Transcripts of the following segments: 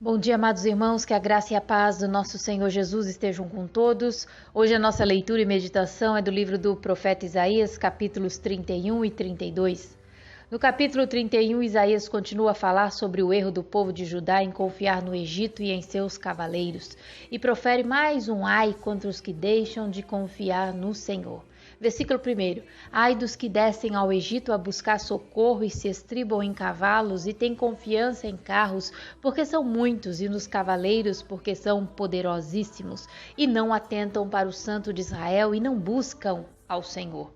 Bom dia, amados irmãos, que a graça e a paz do nosso Senhor Jesus estejam com todos. Hoje a nossa leitura e meditação é do livro do profeta Isaías, capítulos 31 e 32. No capítulo 31, Isaías continua a falar sobre o erro do povo de Judá em confiar no Egito e em seus cavaleiros, e profere mais um ai contra os que deixam de confiar no Senhor. Versículo 1. Ai dos que descem ao Egito a buscar socorro e se estribam em cavalos e têm confiança em carros, porque são muitos, e nos cavaleiros, porque são poderosíssimos, e não atentam para o Santo de Israel e não buscam ao Senhor.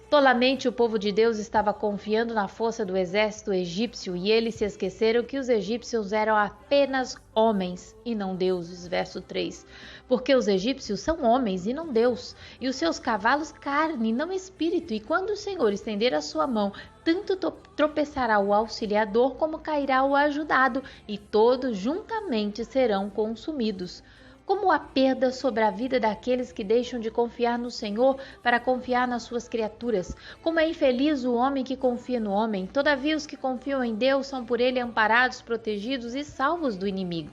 Tolamente o povo de Deus estava confiando na força do exército egípcio e eles se esqueceram que os egípcios eram apenas homens e não deuses. Verso 3. Porque os egípcios são homens e não Deus, e os seus cavalos carne, não espírito, e quando o Senhor estender a sua mão, tanto tropeçará o auxiliador como cairá o ajudado, e todos juntamente serão consumidos. Como a perda sobre a vida daqueles que deixam de confiar no Senhor para confiar nas suas criaturas. Como é infeliz o homem que confia no homem. Todavia os que confiam em Deus são por ele amparados, protegidos e salvos do inimigo.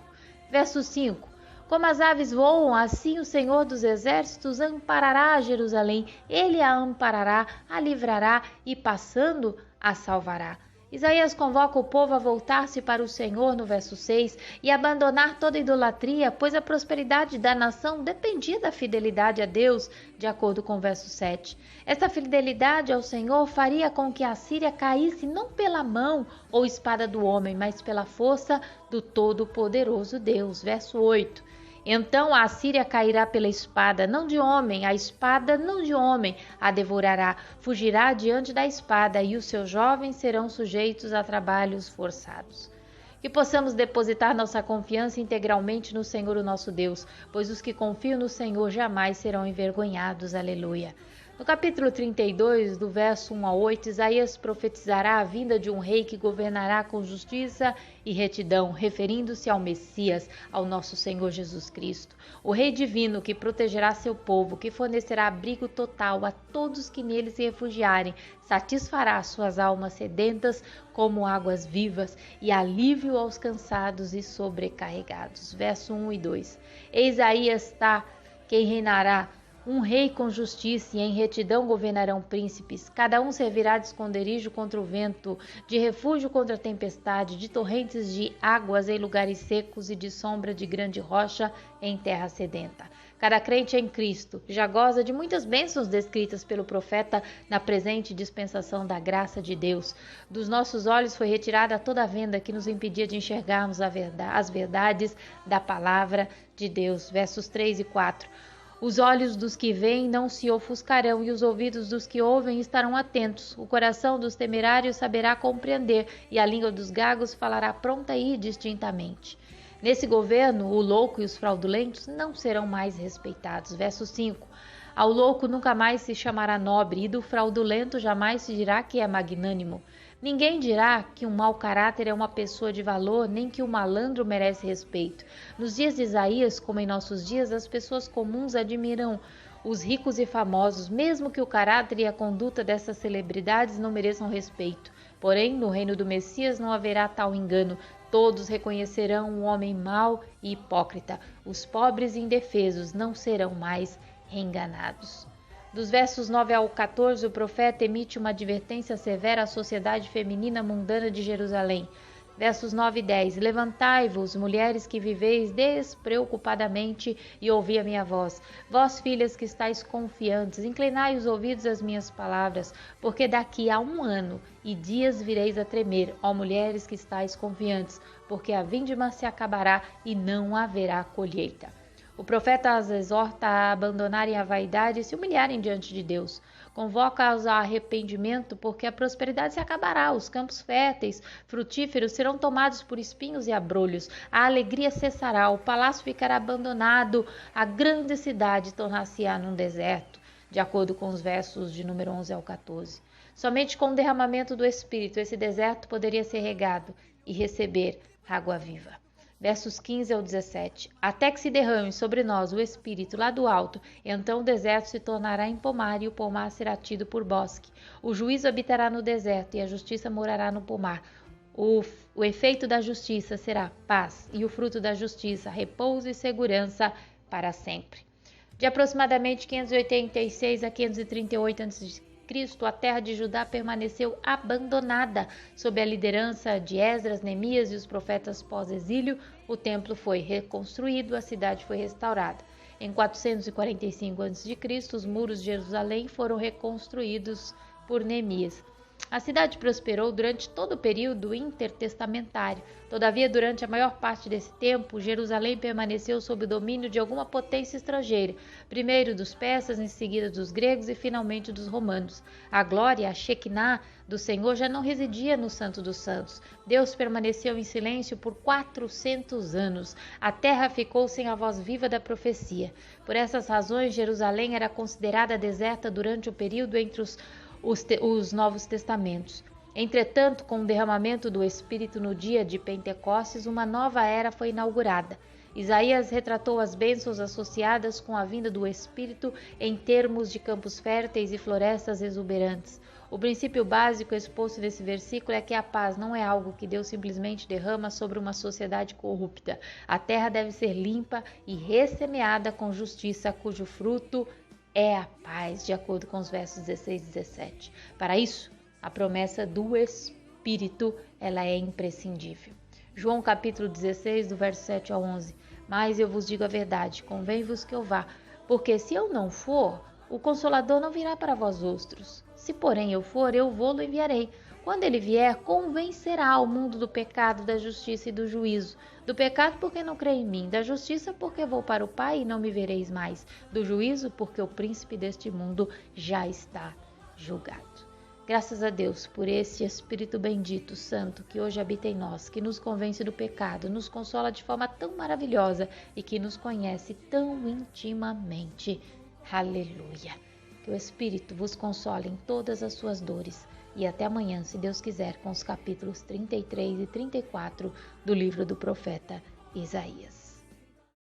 Verso 5. Como as aves voam, assim o Senhor dos Exércitos amparará Jerusalém. Ele a amparará, a livrará e passando a salvará. Isaías convoca o povo a voltar-se para o Senhor no verso 6 e abandonar toda idolatria, pois a prosperidade da nação dependia da fidelidade a Deus, de acordo com o verso 7. Esta fidelidade ao Senhor faria com que a Síria caísse não pela mão ou espada do homem, mas pela força do Todo-Poderoso Deus. Verso 8. Então a Assíria cairá pela espada, não de homem, a espada não de homem a devorará, fugirá diante da espada, e os seus jovens serão sujeitos a trabalhos forçados. Que possamos depositar nossa confiança integralmente no Senhor, o nosso Deus, pois os que confiam no Senhor jamais serão envergonhados. Aleluia. No capítulo 32, do verso 1 a 8, Isaías profetizará a vinda de um rei que governará com justiça e retidão, referindo-se ao Messias, ao nosso Senhor Jesus Cristo. O rei divino que protegerá seu povo, que fornecerá abrigo total a todos que nele se refugiarem, satisfará suas almas sedentas como águas vivas e alívio aos cansados e sobrecarregados. Verso 1 e 2. Eis aí está quem reinará, um rei com justiça, e em retidão governarão príncipes. Cada um servirá de esconderijo contra o vento, de refúgio contra a tempestade, de torrentes de águas em lugares secos e de sombra de grande rocha em terra sedenta. Cada crente em Cristo já goza de muitas bênçãos descritas pelo profeta na presente dispensação da graça de Deus. Dos nossos olhos foi retirada toda a venda que nos impedia de enxergarmos as verdades da palavra de Deus. Versos 3 e 4. Os olhos dos que veem não se ofuscarão, e os ouvidos dos que ouvem estarão atentos. O coração dos temerários saberá compreender, e a língua dos gagos falará pronta e distintamente. Nesse governo, o louco e os fraudulentos não serão mais respeitados. Verso 5. Ao louco nunca mais se chamará nobre, e do fraudulento jamais se dirá que é magnânimo. Ninguém dirá que um mau caráter é uma pessoa de valor, nem que o malandro merece respeito. Nos dias de Isaías, como em nossos dias, as pessoas comuns admiram os ricos e famosos, mesmo que o caráter e a conduta dessas celebridades não mereçam respeito. Porém, no reino do Messias não haverá tal engano. Todos reconhecerão um homem mau e hipócrita. Os pobres e indefesos não serão mais enganados. Dos versos 9 ao 14, o profeta emite uma advertência severa à sociedade feminina mundana de Jerusalém. Versos 9 e 10. Levantai-vos, mulheres que viveis despreocupadamente, e ouvi a minha voz. Vós, filhas que estáis confiantes, inclinai os ouvidos às minhas palavras, porque daqui a 1 ano e dias vireis a tremer, ó mulheres que estáis confiantes, porque a vindima se acabará e não haverá colheita. O profeta as exorta a abandonarem a vaidade e se humilharem diante de Deus. Convoca-os ao arrependimento, porque a prosperidade se acabará, os campos férteis, frutíferos, serão tomados por espinhos e abrolhos, a alegria cessará, o palácio ficará abandonado, a grande cidade tornar-se-á num deserto, de acordo com os versos de número 11 ao 14. Somente com o derramamento do Espírito esse deserto poderia ser regado e receber água viva. Versos 15 ao 17. Até que se derrame sobre nós o Espírito lá do alto, então o deserto se tornará em pomar e o pomar será tido por bosque. O juízo habitará no deserto e a justiça morará no pomar. O efeito da justiça será paz, e o fruto da justiça, repouso e segurança para sempre. De aproximadamente 586 a 538 a.C., a terra de Judá permaneceu abandonada sob a liderança de Esdras, Neemias e os profetas pós-exílio. O templo foi reconstruído, a cidade foi restaurada. Em 445 a.C., os muros de Jerusalém foram reconstruídos por Neemias. A cidade prosperou durante todo o período intertestamentário. Todavia, durante a maior parte desse tempo, Jerusalém permaneceu sob o domínio de alguma potência estrangeira, primeiro dos persas, em seguida dos gregos e finalmente dos romanos. A glória, a Shekinah do Senhor já não residia no Santo dos Santos. Deus permaneceu em silêncio por 400 anos. A terra ficou sem a voz viva da profecia. Por essas razões, Jerusalém era considerada deserta durante o período entre os Novos Testamentos. Entretanto, com o derramamento do Espírito no dia de Pentecostes, uma nova era foi inaugurada. Isaías retratou as bênçãos associadas com a vinda do Espírito em termos de campos férteis e florestas exuberantes. O princípio básico exposto nesse versículo é que a paz não é algo que Deus simplesmente derrama sobre uma sociedade corrupta. A terra deve ser limpa e ressemeada com justiça, cujo fruto é a paz, de acordo com os versos 16 e 17. Para isso, a promessa do Espírito, ela é imprescindível. João capítulo 16, do verso 7 ao 11. Mas eu vos digo a verdade, convém-vos que eu vá, porque se eu não for, o Consolador não virá para vós outros. Se porém eu for, eu vou-lo enviarei. Quando ele vier, convencerá o mundo do pecado, da justiça e do juízo. Do pecado, porque não crê em mim. Da justiça, porque vou para o Pai e não me vereis mais. Do juízo, porque o príncipe deste mundo já está julgado. Graças a Deus por esse Espírito bendito, santo, que hoje habita em nós, que nos convence do pecado, nos consola de forma tão maravilhosa e que nos conhece tão intimamente. Aleluia! Que o Espírito vos console em todas as suas dores. E até amanhã, se Deus quiser, com os capítulos 33 e 34 do livro do profeta Isaías.